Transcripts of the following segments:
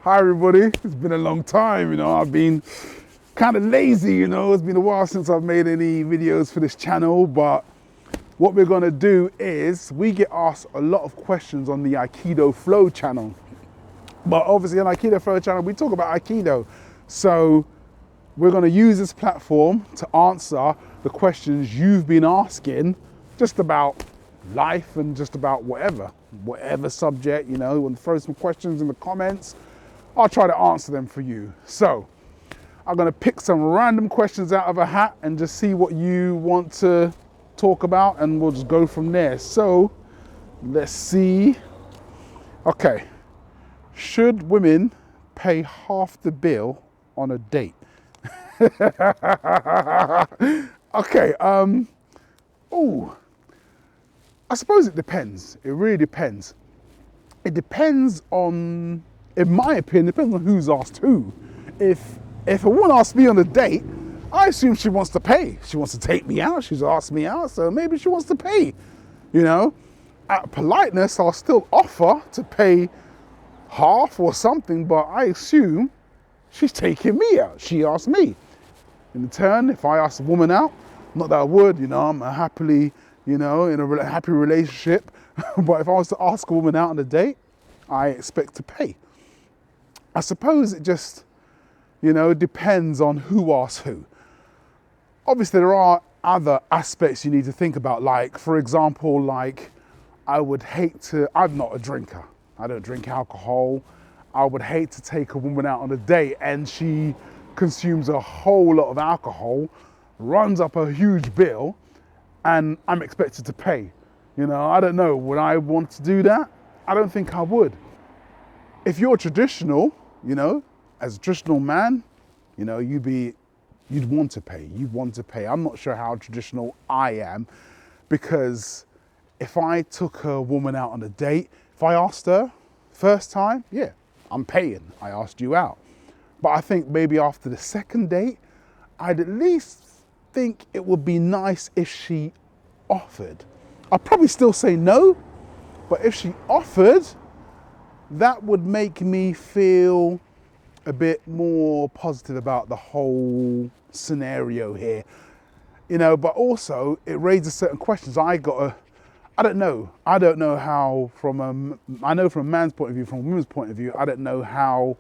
Hi everybody, it's been a long time, I've been kind of lazy, it's been a while since I've made any videos for this channel, but what we're gonna do is, we get asked a lot of questions on the Aikido Flow channel. But obviously on Aikido Flow channel, we talk about Aikido. So we're gonna use this platform to answer the questions you've been asking just about life and just about whatever subject, you want to throw some questions in the comments. I'll try to answer them for you. So I'm gonna pick some random questions out of a hat and just see what you want to talk about, and we'll just go from there. So let's see. Okay, should women pay half the bill on a date? Okay, I suppose it depends. It really depends. It depends on, in my opinion, it depends on who's asked who. If a woman asks me on a date, I assume she wants to pay. She wants to take me out, she's asked me out, so maybe she wants to pay. Out of politeness, I'll still offer to pay half or something, but I assume she's taking me out. She asked me. In turn, if I ask a woman out, not that I would, I'm happily, in a happy relationship, but if I was to ask a woman out on a date, I expect to pay. I suppose it just, depends on who asks who. Obviously, there are other aspects you need to think about, like, for example, I would hate to, I'm not a drinker. I don't drink alcohol. I would hate to take a woman out on a date and she consumes a whole lot of alcohol, runs up a huge bill, and I'm expected to pay. I don't know, would I want to do that? I don't think I would. If you're traditional, as a traditional man, you'd want to pay. You'd want to pay. I'm not sure how traditional I am, because if I took a woman out on a date, if I asked her first time, yeah, I'm paying. I asked you out. But I think maybe after the second date, I'd at least think it would be nice if she offered. I'd probably still say no, but if she offered, that would make me feel a bit more positive about the whole scenario here. But also it raises certain questions. I don't know how I know from a man's point of view, from a woman's point of view, I don't know how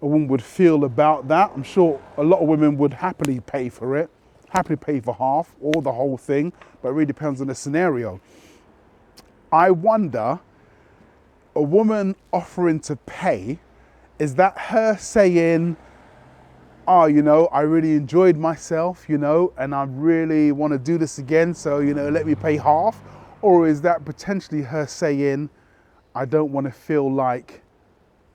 a woman would feel about that. I'm sure a lot of women would happily pay for it, happily pay for half or the whole thing, but it really depends on the scenario. I wonder, a woman offering to pay, is that her saying, I really enjoyed myself, and I really want to do this again, so, let me pay half? Or is that potentially her saying, I don't want to feel like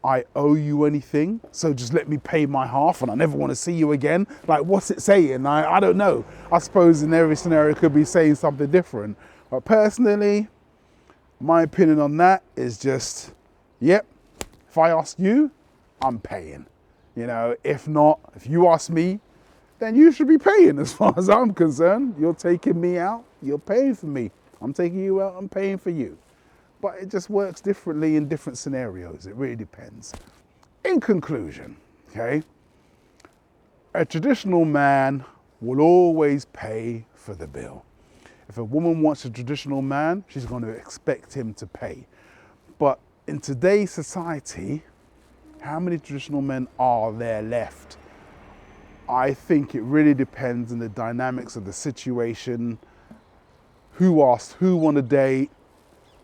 I owe you anything, so just let me pay my half and I never want to see you again? Like, what's it saying? I don't know. I suppose in every scenario it could be saying something different. But personally, my opinion on that is just, yep, if I ask you, I'm paying. If not, if you ask me, then you should be paying as far as I'm concerned. You're taking me out, you're paying for me. I'm taking you out, I'm paying for you. But it just works differently in different scenarios. It really depends. In conclusion, okay, a traditional man will always pay for the bill. If a woman wants a traditional man, she's going to expect him to pay. But in today's society, how many traditional men are there left? I think it really depends on the dynamics of the situation, who asked who on a date,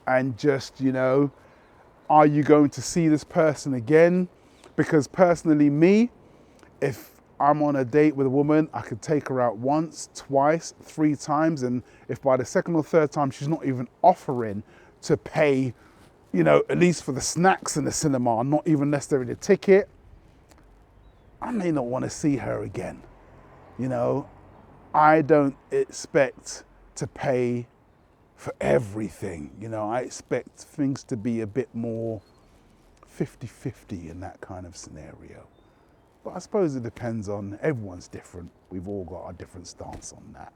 and just, are you going to see this person again? Because personally, me, if I'm on a date with a woman, I could take her out once, twice, 3 times, and if by the second or third time she's not even offering to pay, at least for the snacks in the cinema, not even necessarily the ticket, I may not want to see her again. I don't expect to pay for everything. I expect things to be a bit more 50-50 in that kind of scenario. But I suppose it depends on, everyone's different. We've all got a different stance on that.